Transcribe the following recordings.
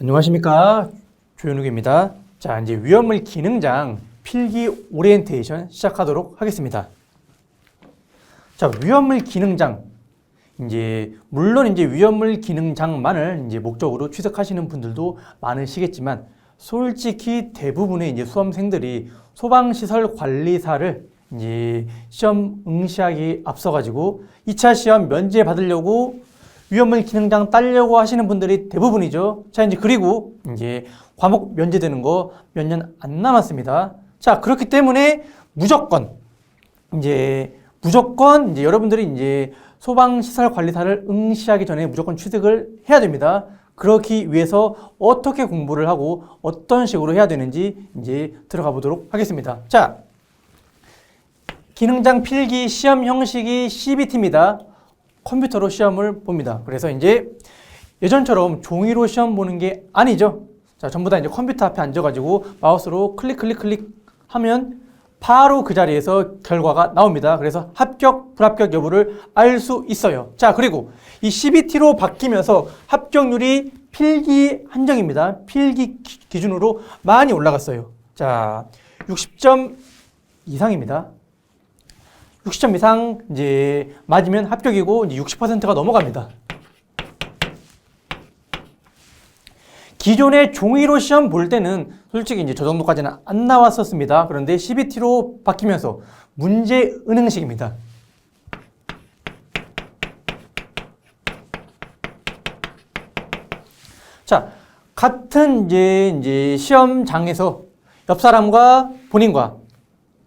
안녕하십니까, 조현욱입니다. 자, 이제 위험물 기능장 필기 오리엔테이션 시작하도록 하겠습니다. 자, 위험물 기능장, 물론 위험물 기능장만을 목적으로 취득하시는 분들도 많으시겠지만, 솔직히 대부분의 수험생들이 소방시설 관리사를 시험 응시하기 앞서가지고 2차 시험 면제 받으려고 위험물 기능장 따려고 하시는 분들이 대부분이죠. 자, 그리고 과목 면제되는 거 몇 년 안 남았습니다. 자, 그렇기 때문에 무조건 여러분들이 소방시설 관리사를 응시하기 전에 무조건 취득을 해야 됩니다. 그렇기 위해서 어떻게 공부를 하고 어떤 식으로 해야 되는지 들어가 보도록 하겠습니다. 자, 기능장 필기 시험 형식이 CBT입니다. 컴퓨터로 시험을 봅니다. 그래서 예전처럼 종이로 시험 보는 게 아니죠. 자, 전부 다 컴퓨터 앞에 앉아가지고 마우스로 클릭 하면 바로 그 자리에서 결과가 나옵니다. 그래서 합격, 불합격 여부를 알 수 있어요. 자, 그리고 이 CBT로 바뀌면서 합격률이 필기 한정입니다. 필기 기준으로 많이 올라갔어요. 자, 60점 이상입니다. 60점 이상 맞으면 합격이고 60%가 넘어갑니다. 기존에 종이로 시험 볼 때는 솔직히 저 정도까지는 안 나왔었습니다. 그런데 CBT로 바뀌면서 문제 은행식입니다. 자, 같은 시험장에서 옆 사람과 본인과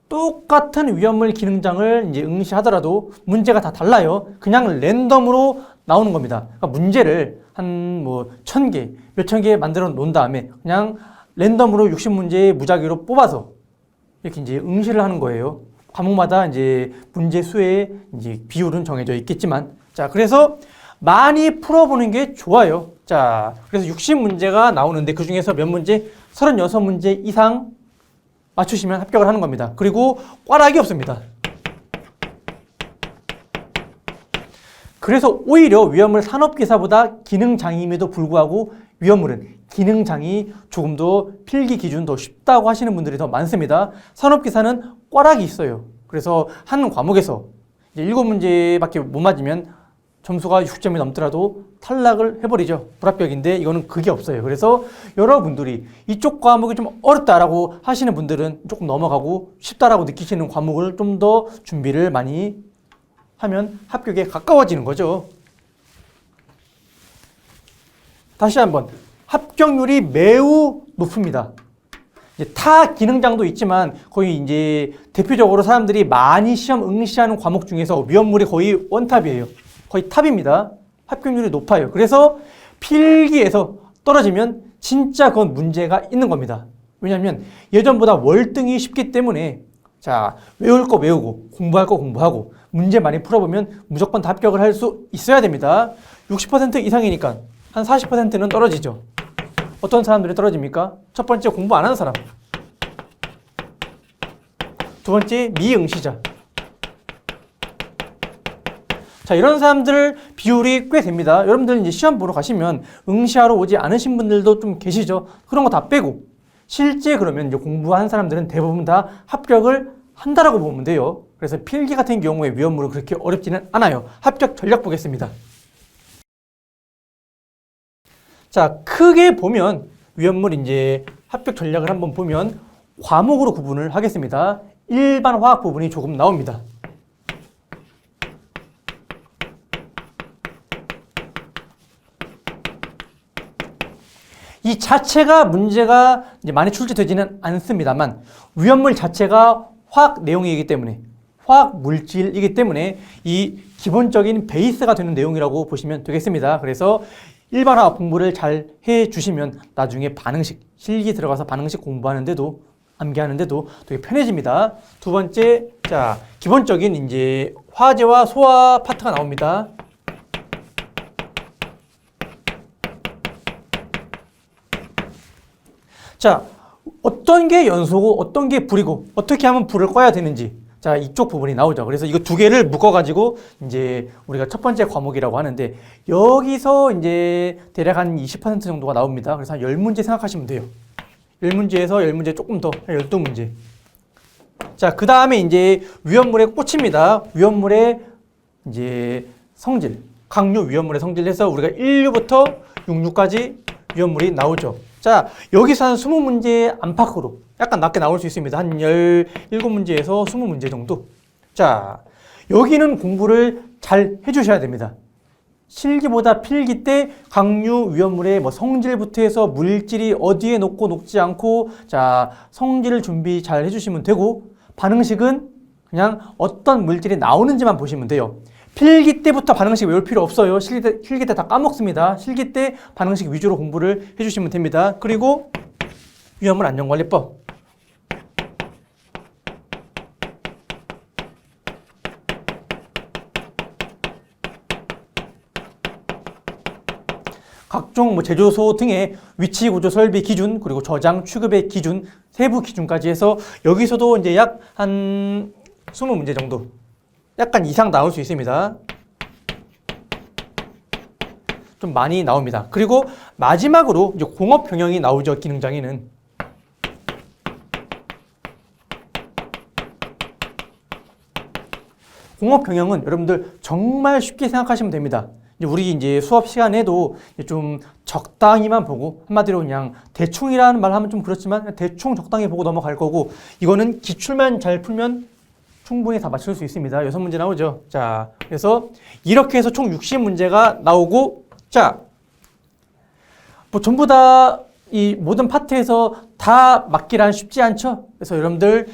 똑같은 위험물 기능장을 응시하더라도 문제가 다 달라요. 그냥 랜덤으로 나오는 겁니다. 그러니까 문제를 한 1000개, 몇천 개 만들어 놓은 다음에 그냥 랜덤으로 60문제 무작위로 뽑아서 이렇게 응시를 하는 거예요. 과목마다 문제 수의 비율은 정해져 있겠지만, 자, 그래서 많이 풀어보는 게 좋아요. 자, 그래서 60문제가 나오는데 그 중에서 몇 문제? 36문제 이상 맞추시면 합격을 하는 겁니다. 그리고 꽈락이 없습니다. 그래서 오히려 위험물 산업기사보다 기능장임에도 불구하고 위험물은 기능장이 조금 더 필기 기준 더 쉽다고 하시는 분들이 더 많습니다. 산업기사는 꽈락이 있어요. 그래서 한 과목에서 7문제밖에 못 맞으면 점수가 60점이 넘더라도 탈락을 해버리죠. 불합격인데 이거는 그게 없어요. 그래서 여러분들이 이쪽 과목이 좀 어렵다라고 하시는 분들은 조금 넘어가고 쉽다라고 느끼시는 과목을 좀 더 준비를 많이 하면 합격에 가까워지는 거죠. 다시 한번 합격률이 매우 높습니다. 타 기능장도 있지만 거의 대표적으로 사람들이 많이 시험 응시하는 과목 중에서 위험물이 거의 원탑이에요. 거의 탑입니다. 합격률이 높아요. 그래서 필기에서 떨어지면 진짜 그건 문제가 있는 겁니다. 왜냐하면 예전보다 월등히 쉽기 때문에, 자, 외울 거 외우고 공부할 거 공부하고 문제 많이 풀어보면 무조건 다 합격을 할 수 있어야 됩니다. 60% 이상이니까 한 40%는 떨어지죠. 어떤 사람들이 떨어집니까? 첫 번째, 공부 안 하는 사람. 두 번째, 미응시자. 자, 이런 사람들 비율이 꽤 됩니다. 여러분들 시험 보러 가시면 응시하러 오지 않으신 분들도 좀 계시죠. 그런 거 다 빼고 실제 그러면 공부한 사람들은 대부분 다 합격을 한다라고 보면 돼요. 그래서 필기 같은 경우에 위험물은 그렇게 어렵지는 않아요. 합격 전략 보겠습니다. 자, 크게 보면 위험물 합격 전략을 한번 보면 과목으로 구분을 하겠습니다. 일반 화학 부분이 조금 나옵니다. 이 자체가 문제가 많이 출제되지는 않습니다만 위험물 자체가 화학 내용이기 때문에, 화학 물질이기 때문에 이 기본적인 베이스가 되는 내용이라고 보시면 되겠습니다. 그래서 일반 화학 공부를 잘 해주시면 나중에 반응식, 실기 들어가서 반응식 공부하는데도, 암기하는데도 되게 편해집니다. 두 번째, 자, 기본적인 화재와 소화 파트가 나옵니다. 자, 어떤 게 연소고 어떤 게 불이고 어떻게 하면 불을 꺼야 되는지, 자, 이쪽 부분이 나오죠. 그래서 이거 두 개를 묶어가지고 이제 우리가 첫 번째 과목이라고 하는데 여기서 이제 대략 한 20% 정도가 나옵니다. 그래서 한 10문제 생각하시면 돼요. 10문제에서 10문제 조금 더, 한 12문제. 자, 그 다음에 이제 위험물의 꽃입니다. 위험물의 이제 성질, 강류 위험물의 성질 해서 우리가 1류부터 6류까지 위험물이 나오죠. 자, 여기서 한 20문제 안팎으로 약간 낮게 나올 수 있습니다. 한 17문제에서 20문제 정도. 자, 여기는 공부를 잘 해주셔야 됩니다. 실기보다 필기 때 강류 위험물의 뭐 성질부터 해서 물질이 어디에 녹고 녹지 않고, 자, 성질을 준비 잘 해주시면 되고, 반응식은 그냥 어떤 물질이 나오는지만 보시면 돼요. 필기 때부터 반응식 외울 필요 없어요. 실기 때 다 까먹습니다. 실기 때 반응식 위주로 공부를 해주시면 됩니다. 그리고 위험물 안전관리법. 각종 뭐 제조소 등의 위치, 구조, 설비 기준, 그리고 저장, 취급의 기준, 세부 기준까지 해서 여기서도 이제 약 한 20문제 정도, 약간 이상 나올 수 있습니다. 좀 많이 나옵니다. 그리고 마지막으로 이제 공업 병영이 나오죠. 기능장애는. 공업 병영은 여러분들 정말 쉽게 생각하시면 됩니다. 우리 이제 수업 시간에도 좀 적당히만 보고, 한마디로 그냥 대충이라는 말 하면 좀 그렇지만 대충 적당히 보고 넘어갈 거고, 이거는 기출만 잘 풀면 충분히 다 맞출 수 있습니다. 6문제 나오죠. 자, 그래서 이렇게 해서 총 60문제가 나오고, 자, 뭐 전부 다 이 모든 파트에서 다 맞기란 쉽지 않죠. 그래서 여러분들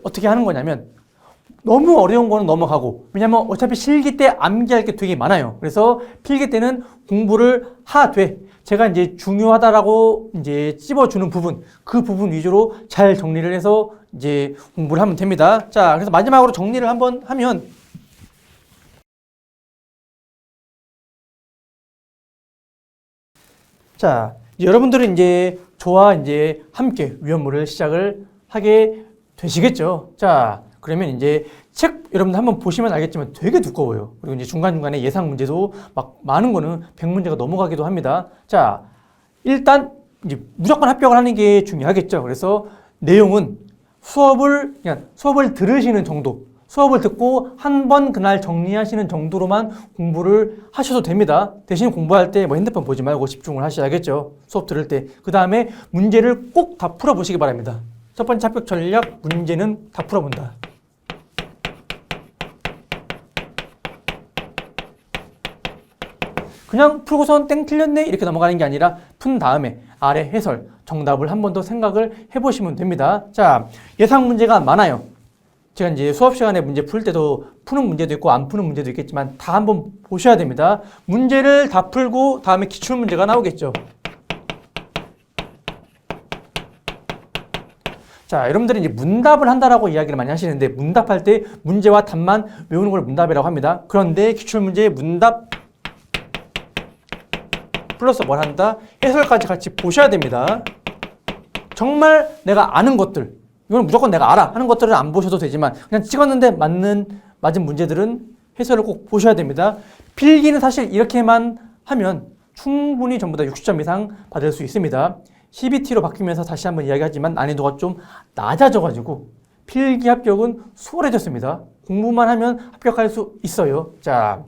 어떻게 하는 거냐면, 너무 어려운 거는 넘어가고, 왜냐면 어차피 실기 때 암기할 게 되게 많아요. 그래서 필기 때는 공부를 하되, 제가 이제 중요하다라고 이제 찝어주는 부분, 그 부분 위주로 잘 정리를 해서 이제 공부를 하면 됩니다. 자, 그래서 마지막으로 정리를 한번 하면, 자, 여러분들은 이제 저와 이제 함께 위험물을 시작을 하게 되시겠죠. 자, 그러면 이제 책 여러분들 한번 보시면 알겠지만 되게 두꺼워요. 그리고 이제 중간중간에 예상 문제도 막 많은 거는 100문제가 넘어가기도 합니다. 자, 일단 이제 무조건 합격을 하는 게 중요하겠죠. 그래서 내용은 그냥 수업을 들으시는 정도, 수업을 듣고 한 번 그날 정리하시는 정도로만 공부를 하셔도 됩니다. 대신 공부할 때 뭐 핸드폰 보지 말고 집중을 하셔야겠죠. 수업 들을 때. 그 다음에 문제를 꼭 다 풀어보시기 바랍니다. 첫 번째 합격 전략, 문제는 다 풀어본다. 그냥 풀고선 땡 틀렸네 이렇게 넘어가는 게 아니라 푼 다음에 아래 해설, 정답을 한 번 더 생각을 해보시면 됩니다. 자, 예상 문제가 많아요. 제가 이제 수업 시간에 문제 풀 때도 푸는 문제도 있고 안 푸는 문제도 있겠지만 다 한번 보셔야 됩니다. 문제를 다 풀고 다음에 기출 문제가 나오겠죠. 자, 여러분들이 이제 문답을 한다라고 이야기를 많이 하시는데, 문답할 때 문제와 답만 외우는 걸 문답이라고 합니다. 그런데 기출문제의 문답 플러스 뭘 한다? 해설까지 같이 보셔야 됩니다. 정말 내가 아는 것들, 이건 무조건 내가 알아 하는 것들은 안 보셔도 되지만 그냥 찍었는데 맞은 문제들은 해설을 꼭 보셔야 됩니다. 필기는 사실 이렇게만 하면 충분히 전부 다 60점 이상 받을 수 있습니다. CBT로 바뀌면서 다시 한번 이야기하지만 난이도가 좀 낮아져가지고 필기 합격은 수월해졌습니다. 공부만 하면 합격할 수 있어요. 자,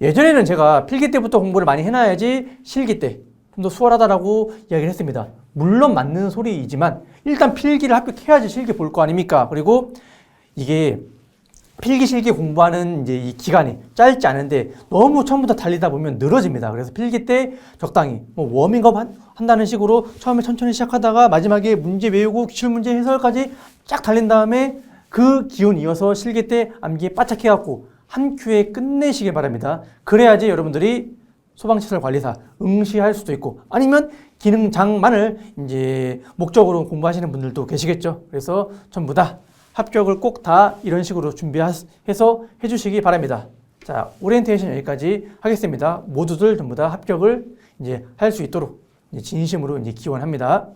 예전에는 제가 필기 때부터 공부를 많이 해놔야지 실기 때 좀 더 수월하다라고 이야기를 했습니다. 물론 맞는 소리이지만 일단 필기를 합격해야지 실기 볼 거 아닙니까? 그리고 이게 필기 실기 공부하는 이제 이 기간이 짧지 않은데 너무 처음부터 달리다 보면 늘어집니다. 그래서 필기 때 적당히 뭐 워밍업 한다는 식으로 처음에 천천히 시작하다가 마지막에 문제 외우고 기출문제 해설까지 쫙 달린 다음에 그 기운 이어서 실기 때 암기에 바짝 해갖고 한 큐에 끝내시길 바랍니다. 그래야지 여러분들이 소방시설 관리사 응시할 수도 있고 아니면 기능장만을 이제 목적으로 공부하시는 분들도 계시겠죠. 그래서 전부 다 합격을 꼭 다 이런 식으로 준비해서 해주시기 바랍니다. 자, 오리엔테이션 여기까지 하겠습니다. 모두들 전부 다 합격을 이제 할 수 있도록 이제 진심으로 이제 기원합니다.